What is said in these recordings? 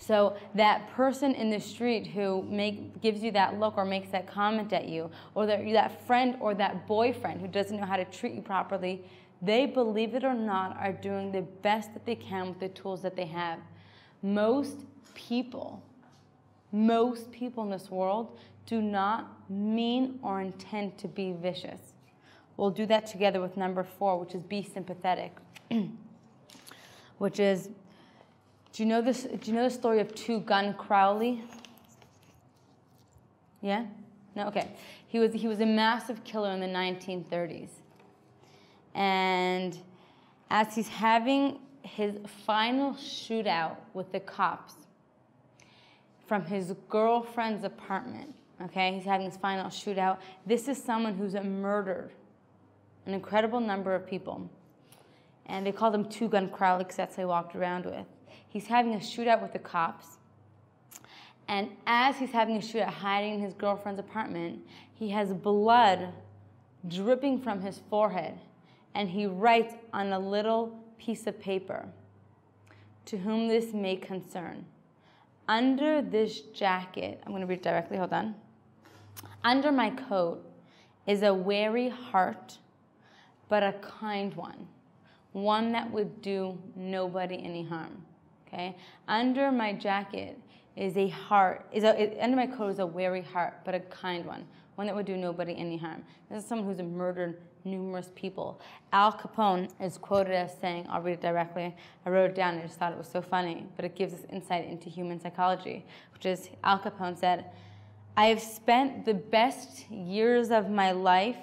So that person in the street who gives you that look or makes that comment at you, or that friend or that boyfriend who doesn't know how to treat you properly, they, believe it or not, are doing the best that they can with the tools that they have. Most people in this world do not mean or intend to be vicious. We'll do that together with number 4, which is be sympathetic. Which is, do you know the story of 2 Gun Crowley? Yeah? No? Okay. He was a massive killer in the 1930s. And as he's having his final shootout with the cops from his girlfriend's apartment, okay? He's having his final shootout. This is someone who's murdered an incredible number of people. And they called him 2 Gun Crowley because that's what he walked around with. He's having a shootout with the cops. And as he's having a shootout hiding in his girlfriend's apartment, he has blood dripping from his forehead. And he writes on a little piece of paper, "To whom this may concern. Under this jacket," I'm going to read it directly, hold on. "Under my coat is a wary heart, but a kind one that would do nobody any harm." Okay? Under my jacket is a heart, under my coat is a wary heart, but a kind one that would do nobody any harm. This is someone who's murdered numerous people. Al Capone is quoted as saying, I'll read it directly, I wrote it down, I just thought it was so funny, but it gives us insight into human psychology, which is, Al Capone said, "I have spent the best years of my life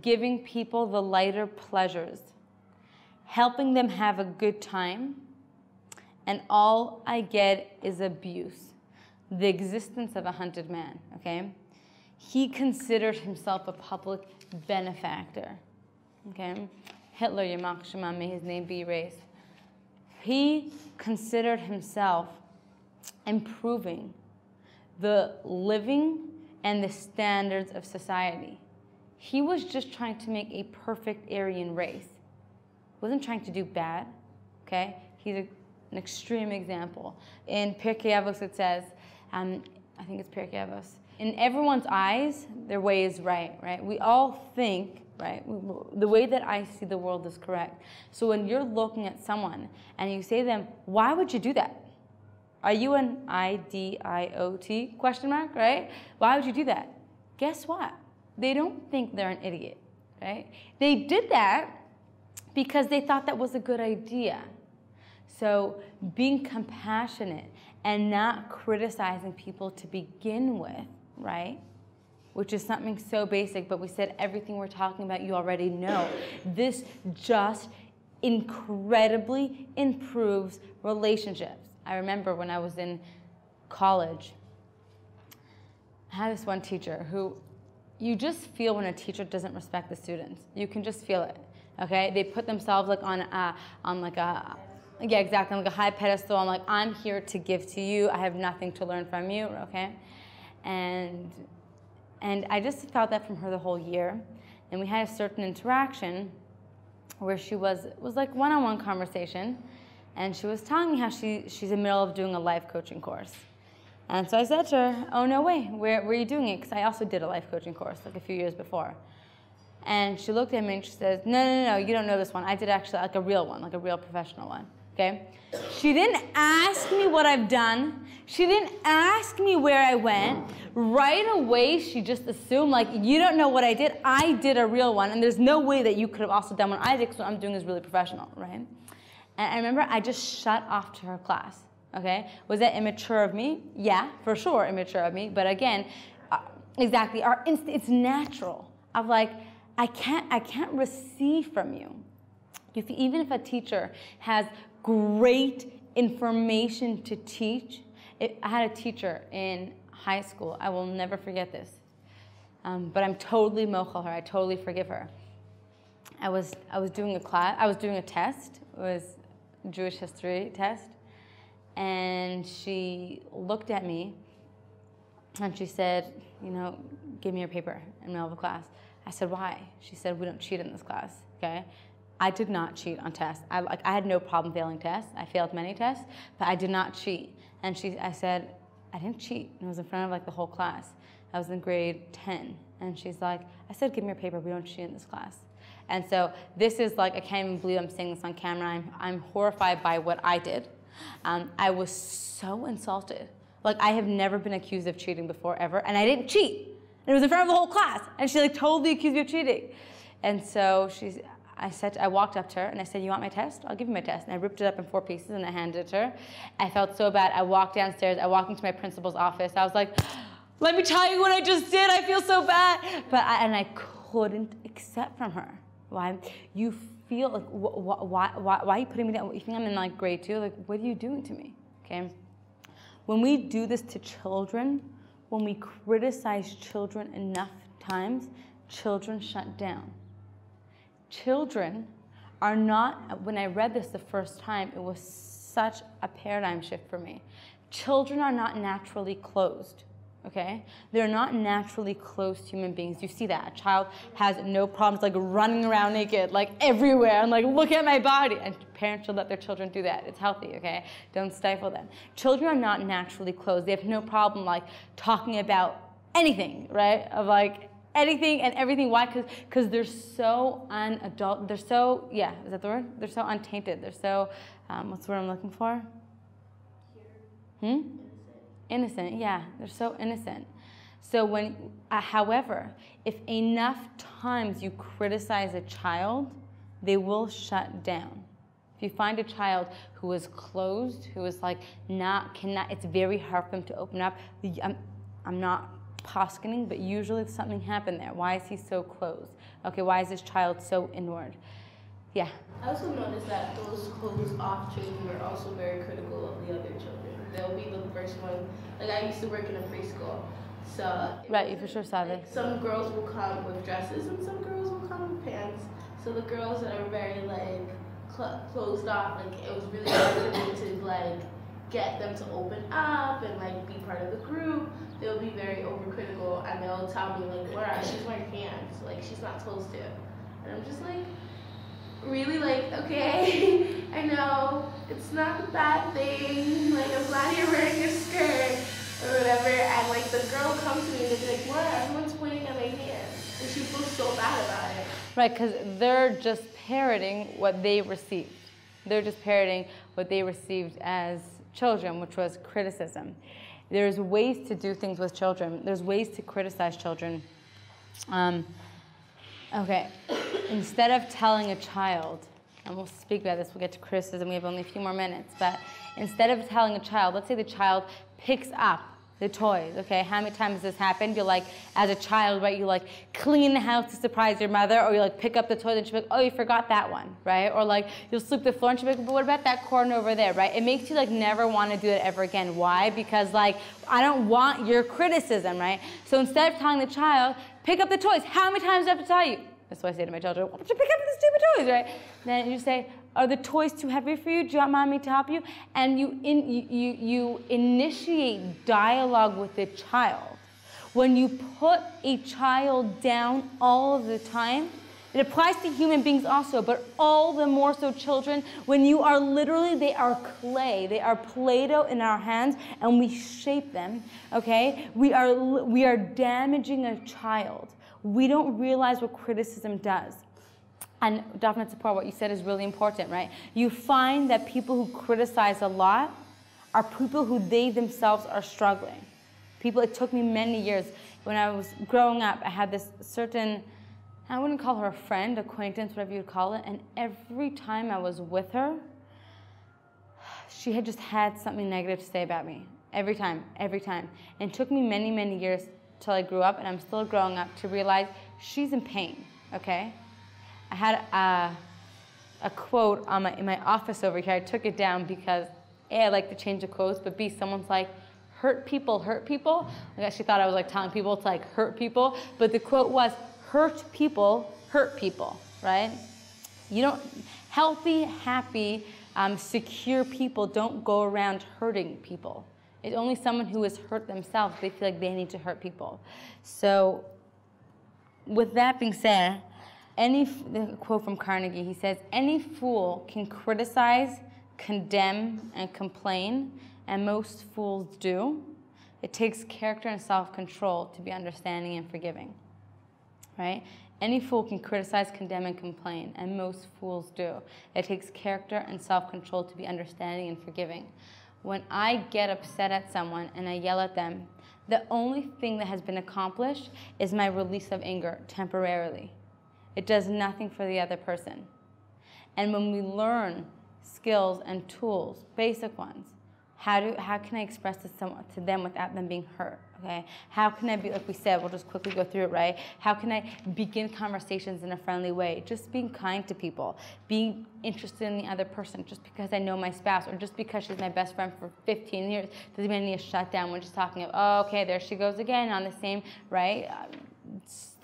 giving people the lighter pleasures, helping them have a good time, and all I get is abuse, the existence of a hunted man," okay? He considered himself a public benefactor, okay? Hitler, Yamach Shema, may his name be erased. He considered himself improving the living and the standards of society. He was just trying to make a perfect Aryan race. He wasn't trying to do bad, okay? He's an extreme example. In Pirkei Avos it says, I think it's Pirkei Avos, in everyone's eyes, their way is right? We all think, right? The way that I see the world is correct. So when you're looking at someone and you say to them, why would you do that? Are you an idiot question mark, right? Why would you do that? Guess what? They don't think they're an idiot, right? They did that because they thought that was a good idea. So being compassionate and not criticizing people to begin with, right? Which is something so basic, but we said everything we're talking about you already know. This just incredibly improves relationships. I remember when I was in college, I had this one teacher who, you just feel when a teacher doesn't respect the students. You can just feel it, okay? They put themselves like on like a, yeah, exactly, like a high pedestal. I'm like, I'm here to give to you. I have nothing to learn from you, okay? And I just felt that from her the whole year. And we had a certain interaction where she was like one-on-one conversation. And she was telling me how she's in the middle of doing a life coaching course. And so I said to her, oh, no way, where are you doing it? Because I also did a life coaching course like a few years before. And she looked at me and she says, no, you don't know this one. I did actually like a real one, like a real professional one, okay? She didn't ask me what I've done. She didn't ask me where I went. Right away, she just assumed, like, you don't know what I did. I did a real one, and there's no way that you could have also done what I did, because what I'm doing is really professional, right? And I remember I just shut off to her class, okay? Was that immature of me? Yeah, for sure, immature of me. But again, exactly, our instinct, it's natural. Of like, I can't receive from you. Even if a teacher has great information to teach, I had a teacher in high school. I will never forget this. But I'm totally mochel her. I totally forgive her. I was doing a class. I was doing a test. It was a Jewish history test, and she looked at me, and she said, "You know, give me your paper in the middle of the class." I said, "Why?" She said, "We don't cheat in this class." Okay. I did not cheat on tests. I had no problem failing tests. I failed many tests, but I did not cheat. And I said, I didn't cheat. And it was in front of like the whole class. I was in grade 10. And she's like, I said, give me your paper. We don't cheat in this class. And so this is like, I can't even believe I'm saying this on camera. I'm horrified by what I did. I was so insulted. Like, I have never been accused of cheating before, ever. And I didn't cheat. And it was in front of the whole class. And she like totally accused me of cheating. And so I walked up to her and I said, you want my test? I'll give you my test. And I ripped it up in 4 pieces and I handed it to her. I felt so bad. I walked downstairs. I walked into my principal's office. I was like, let me tell you what I just did. I feel so bad. And I couldn't accept from her. Why? You feel like, why are you putting me down? You think I'm in like grade 2? Like, what are you doing to me? Okay. When we do this to children, when we criticize children enough times, children shut down. Children are not, when I read this the first time, it was such a paradigm shift for me. Children are not naturally closed, okay? They're not naturally closed human beings. You see that. A child has no problems like running around naked, like everywhere, and like, look at my body. And parents should let their children do that. It's healthy, okay? Don't stifle them. Children are not naturally closed. They have no problem like talking about anything, right? Of like, anything and everything. Why? Because they're so unadult. They're so, yeah, is that the word? They're so untainted. They're so, what's the word I'm looking for? Innocent, yeah. They're so innocent. So however, if enough times you criticize a child, they will shut down. If you find a child who is closed, who is like cannot, it's very hard for them to open up. I'm not poskening, but usually something happened there. Why is he so closed? Okay, why is this child so inward? Yeah. I also noticed that those closed off children are also very critical of the other children. They'll be the first one. Like, I used to work in a preschool, so right, you for sure saw that. Some girls will come with dresses and some girls will come with pants. So the girls that are very like closed off, like it was really hard for me to like get them to open up and like be part of the group. They'll be very overcritical and they'll tell me like, Laura, she's wearing pants, like she's not supposed to. And I'm just like, really, like, okay, I know, it's not a bad thing, like I'm glad you're wearing a skirt or whatever. And like the girl comes to me and they'll be like, Laura, everyone's pointing at my hands. And she feels so bad about it. Right, because they're just parroting what they received. They're just parroting what they received as children, which was criticism. There's ways to do things with children. There's ways to criticize children. Okay, instead of telling a child, and we'll speak about this, we'll get to criticism, we have only a few more minutes, but instead of telling a child, let's say the child picks up the toys, okay? How many times has this happened? You're like, as a child, right, you like clean the house to surprise your mother, or you like pick up the toys and she'll be like, oh, you forgot that one, right? Or like you'll sweep the floor and she'll be like, but what about that corner over there, right? It makes you like never want to do it ever again. Why? Because like, I don't want your criticism, right? So instead of telling the child, pick up the toys, how many times do I have to tell you? That's what I say to my children, why don't you pick up the stupid toys, right? Then you say, are the toys too heavy for you? Do you want mommy to help you? And you initiate dialogue with the child. When you put a child down all of the time, it applies to human beings also, but all the more so children, when you are literally, they are clay, they are Play-Doh in our hands, and we shape them, okay? We are damaging a child. We don't realize what criticism does. And Daphne support, what you said is really important, right? You find that people who criticize a lot are people who they themselves are struggling. It took me many years. When I was growing up, I had this certain, I wouldn't call her a friend, acquaintance, whatever you'd call it, and every time I was with her, she had just had something negative to say about me. Every time. And it took me many, many years till I grew up, and I'm still growing up, to realize she's in pain, okay? I had a quote in my office over here. I took it down because A, I like to change the quotes, but B, someone's like, hurt people. Like, she thought I was like telling people to like hurt people, but the quote was, hurt people, right? You don't, healthy, happy, secure people don't go around hurting people. It's only someone who has hurt themselves, they feel like they need to hurt people. So with that being said, the quote from Carnegie, he says, any fool can criticize, condemn, and complain, and most fools do. It takes character and self-control to be understanding and forgiving, right? Any fool can criticize, condemn, and complain, and most fools do. It takes character and self-control to be understanding and forgiving. When I get upset at someone and I yell at them, the only thing that has been accomplished is my release of anger temporarily. It does nothing for the other person. And when we learn skills and tools, basic ones, how can I express this to them without them being hurt? Okay? How can I be, like we said, we'll just quickly go through it, right? How can I begin conversations in a friendly way? Just being kind to people, being interested in the other person. Just because I know my spouse, or just because she's my best friend for 15 years, doesn't mean I need to shut down when she's talking of, oh, okay, there she goes again on the same, right?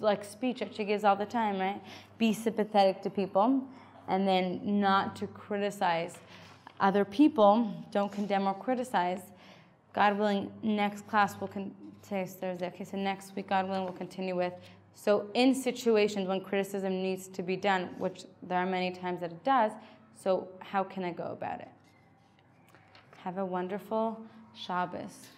Like speech that she gives all the time, right? Be sympathetic to people, and then not to criticize other people. Don't condemn or criticize. God willing, next class will today's Thursday. Okay, so next week, God willing, we'll continue with. So in situations when criticism needs to be done, which there are many times that it does, so how can I go about it? Have a wonderful Shabbos.